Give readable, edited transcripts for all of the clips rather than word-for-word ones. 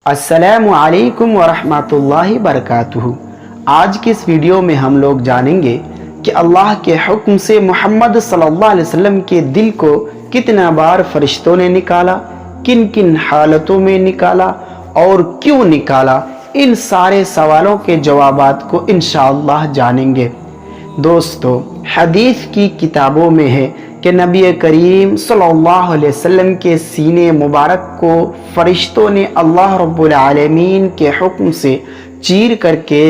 अस्सलामु अलैकुम वरहमतुल्लाहि बरकातुहू। आज की इस वीडियो में हम लोग जानेंगे कि अल्लाह के हुक्म से मोहम्मद सल्लल्लाहु अलैहि वसल्लम के दिल को कितना बार फरिश्तों ने निकाला, किन किन हालतों में निकाला और क्यों निकाला। इन सारे सवालों के जवाबात को इंशाअल्लाह जानेंगे। दोस्तों, हदीस की किताबों में है कि नबी करीम सल्लल्लाहु अलैहि वसल्लम के सीने मुबारक को फरिश्तों ने अल्लाह रब्बुल आलमीन के हुक्म से चीर करके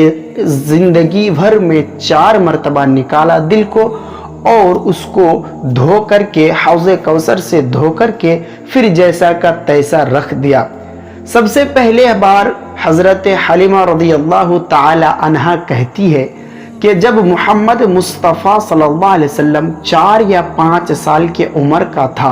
ज़िंदगी भर में 4 मरतबा निकाला दिल को, और उसको धो करके हौज़े कौसर से धो करके फिर जैसा का तैसा रख दिया। सबसे पहले बार हज़रत हलीमा रज़ियल्लाहु ताला अन्हा कहती है कि जब मोहम्मद मुस्तफ़ा सल्लल्लाहु अलैहि वसल्लम 4 या 5 साल के उम्र का था,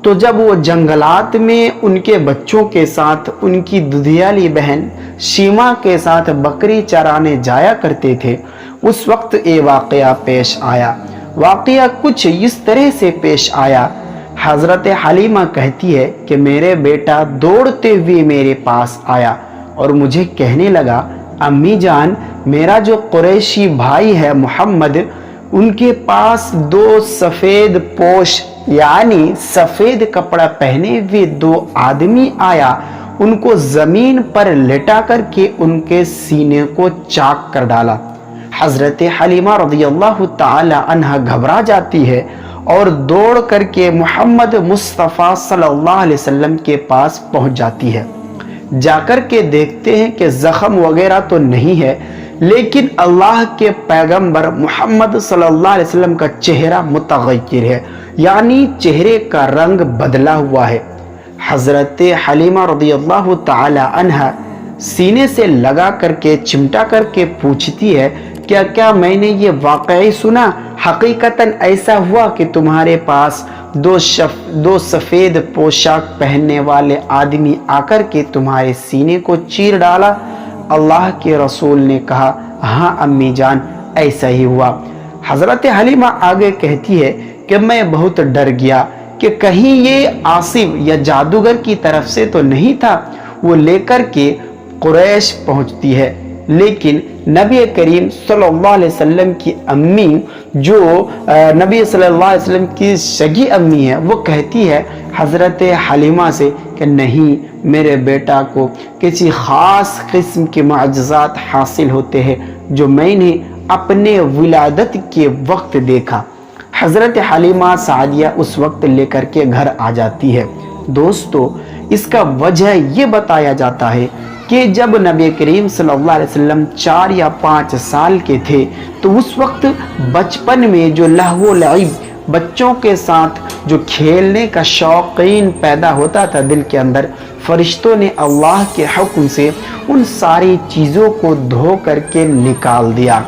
तो जब वो जंगलात में उनके बच्चों के साथ उनकी दुधियाली बहन शीमा के साथ बकरी चराने जाया करते थे, उस वक्त ये वाक़या पेश आया। वाक़या कुछ इस तरह से पेश आया। हज़रत हलीमा कहती है कि मेरे बेटा दौड़ते हुए मेरे पास आया और मुझे कहने लगा, अम्मी जान, मेरा जो कुरैशी भाई है मोहम्मद, उनके पास 2 सफ़ेद पोश यानी सफ़ेद कपड़ा पहने हुए 2 आदमी आया, उनको ज़मीन पर लेटा करके उनके सीने को चाक कर डाला। हज़रत हलीमा रज़ियल्लाहु ताला अन्हा घबरा जाती है और दौड़ करके मोहम्मद मुस्तफ़ा सल्लल्लाहु अलैहि वसल्लम के पास पहुंच जाती है। जाकर के देखते हैं कि ज़ख्म वगैरह तो नहीं है, लेकिन अल्लाह के पैगंबर मोहम्मद सल्लल्लाहु अलैहि वसल्लम का चेहरा मुतग़य्यर है, यानी चेहरे का रंग बदला हुआ है। हज़रत हलीमा रज़ियल्लाहु ताला अन्हा सीने से लगा करके चिमटा करके पूछती है, क्या क्या मैंने ये वाक़ई सुना? हकीकतन ऐसा हुआ कि तुम्हारे पास 2 सफ़ेद पोशाक पहनने वाले आदमी आकर के तुम्हारे सीने को चीर डाला? अल्लाह के रसूल ने कहा, हाँ अम्मी जान, ऐसा ही हुआ। हज़रत हलीमा आगे कहती है कि मैं बहुत डर गया कि कहीं ये आसिफ या जादूगर की तरफ से तो नहीं था। वो लेकर के कुरैश पहुंचती है, लेकिन नबी करीम सल्लल्लाहु अलैहि वसल्लम की अम्मी, जो नबी सल्लल्लाहु अलैहि वसल्लम की सगी अम्मी है, वो कहती है हज़रत हलीमा से कि नहीं, मेरे बेटा को किसी ख़ास किस्म के मुअज्ज़ात हासिल होते हैं जो मैंने अपने विलादत के वक्त देखा। हज़रत हलीमा सादिया उस वक्त लेकर के घर आ जाती है। दोस्तों, इसका वजह ये बताया जाता है कि जब नबी करीम सल्लल्लाहु अलैहि वसल्लम 4 या 5 साल के थे, तो उस वक्त बचपन में जो लहवो लईब, बच्चों के साथ जो खेलने का शौकीन पैदा होता था दिल के अंदर, फरिश्तों ने अल्लाह के हुक्म से उन सारी चीज़ों को धो करके निकाल दिया।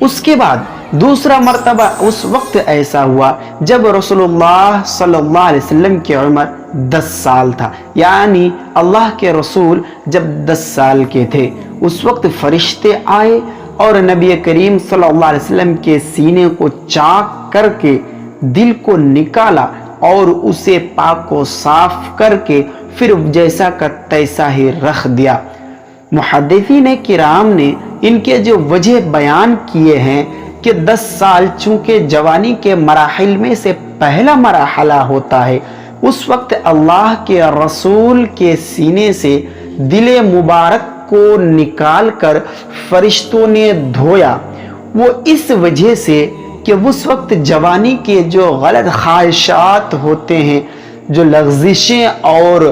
उसके बाद दूसरा मर्तबा उस वक्त ऐसा हुआ जब रसूलुल्लाह सल्लल्लाहु अलैहि वसल्लम की उम्र 10 साल था, यानी अल्लाह के रसूल जब 10 साल के थे, उस वक्त फरिश्ते आए और नबी करीम सल्लल्लाहु अलैहि वसल्लम के सीने को चाक करके दिल को निकाला और उसे पाक को साफ करके फिर जैसा का तैसा ही रख दिया। मुहद्दिसीन किराम ने इनके जो वजह बयान किए हैं कि 10 साल चूँकि जवानी के मराहिल में से पहला मरहला होता है, उस वक्त अल्लाह के रसूल के सीने से दिल मुबारक को निकाल कर फरिश्तों ने धोया। वो इस वजह से कि उस वक्त जवानी के जो गलत ख्वाहिशात होते हैं, जो लग़ज़िशें और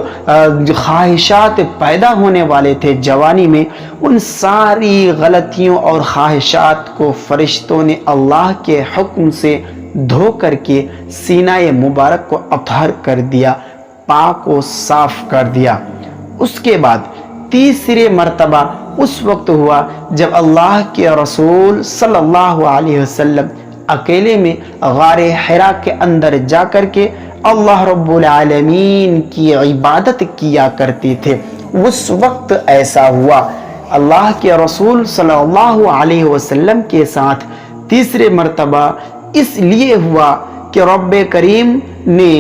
जो ख्वाहिशात पैदा होने वाले थे जवानी में, उन सारी गलतियों और ख्वाहिशात को फरिश्तों ने अल्लाह के हुक्म से धो करके सीना मुबारक को अतहर कर दिया, पाक को साफ कर दिया। उसके बाद तीसरे मर्तबा उस वक्त हुआ जब अल्लाह के रसूल सल्लल्लाहु अलैहि वसल्लम अकेले में गारे हिरा के अंदर जा कर के अल्लाह रब्बुल आलमीन की इबादत किया करते थे। उस वक्त ऐसा हुआ, अल्लाह के रसूल सल्लल्लाहु अलैहि वसल्लम के साथ तीसरे मर्तबा इसलिए हुआ कि रब्बे करीम ने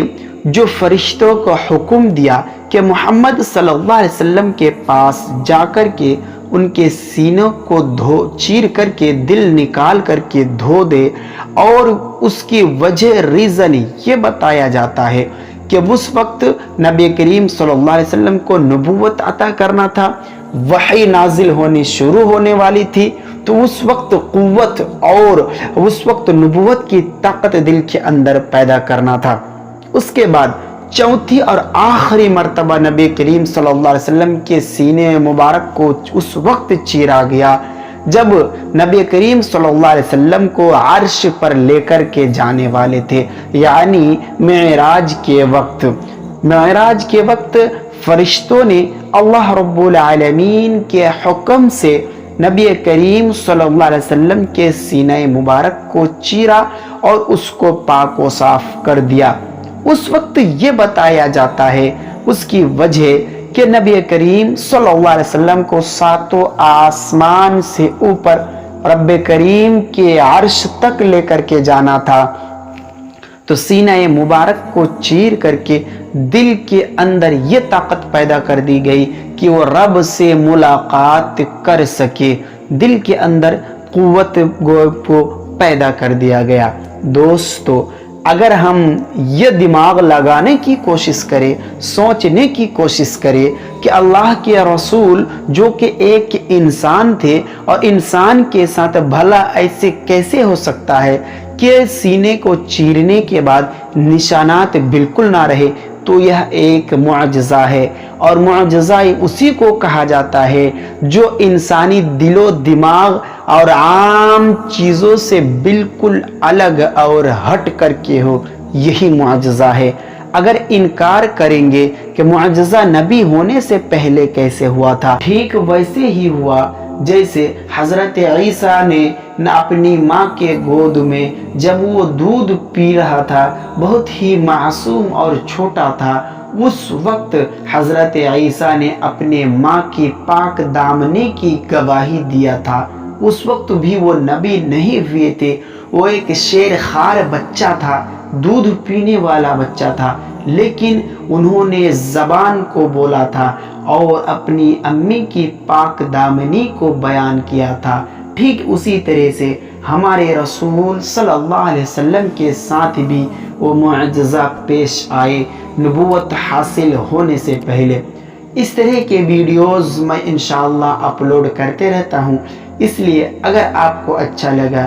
جو فرشتوں کو حکم دیا کہ محمد صلی اللہ علیہ وسلم کے پاس جا کر کے ان کے سینوں کو چیر کر کے دل نکال کر کے دھو دے، اور اس کی وجہ ریزن یہ بتایا جاتا ہے کہ اس وقت نبی کریم صلی اللہ علیہ وسلم کو نبوت عطا کرنا تھا، وحی نازل ہونی شروع ہونے والی تھی، تو اس وقت قوت اور اس وقت نبوت کی طاقت دل کے اندر پیدا کرنا تھا۔ اس کے بعد چوتھی اور آخری مرتبہ نبی کریم صلی اللہ علیہ وسلم کے سینے مبارک کو اس وقت چیرا گیا جب نبی کریم صلی اللہ علیہ وسلم کو عرش پر لے کر کے جانے والے تھے، یعنی معراج کے وقت۔ معراج کے وقت فرشتوں نے اللہ رب العالمین کے حکم سے نبی کریم صلی اللہ علیہ وسلم کے سینہ مبارک کو چیرا اور اس کو پاک و صاف کر دیا۔ اس وقت یہ بتایا جاتا ہے اس کی وجہ کہ نبی کریم صلی اللہ علیہ وسلم کو ساتوں آسمان سے اوپر رب کریم کے عرش تک لے کر کے جانا تھا، تو سینہ مبارک کو چیر کر کے دل کے اندر یہ طاقت پیدا کر دی گئی کہ وہ رب سے ملاقات کر سکے، دل کے اندر قوت کو پیدا کر دیا گیا۔ دوستو، اگر ہم یہ دماغ لگانے کی کوشش کریں، سوچنے کی کوشش کریں کہ اللہ کے رسول جو کہ ایک انسان تھے اور انسان کے ساتھ بھلا ایسے کیسے ہو سکتا ہے کہ سینے کو چیرنے کے بعد نشانات بالکل نہ رہے، تو یہ ایک معجزہ ہے، اور معجزہ اسی کو کہا جاتا ہے جو انسانی دل و دماغ اور عام چیزوں سے بالکل الگ اور ہٹ کر کے ہو، یہی معجزہ ہے۔ اگر انکار کریں گے کہ معجزہ نبی ہونے سے پہلے کیسے ہوا تھا، ٹھیک ویسے ہی ہوا جیسے حضرت عیسیٰ نے اپنی ماں کے گود میں جب وہ دودھ پی رہا تھا، بہت ہی معصوم اور چھوٹا تھا، اس وقت حضرت عیسیٰ نے اپنے ماں کی پاک دامنی کی گواہی دیا تھا۔ اس وقت بھی وہ نبی نہیں ہوئے تھے، وہ ایک شیر خوار بچہ تھا، دودھ پینے والا بچہ تھا، لیکن انہوں نے زبان کو بولا تھا اور اپنی امی کی پاک دامنی کو بیان کیا تھا۔ ٹھیک اسی طرح سے ہمارے رسول صلی اللہ علیہ وسلم کے ساتھ بھی وہ معجزہ پیش آئے نبوت حاصل ہونے سے پہلے۔ اس طرح کے ویڈیوز میں انشاءاللہ اپلوڈ کرتے رہتا ہوں، اس لیے اگر آپ کو اچھا لگا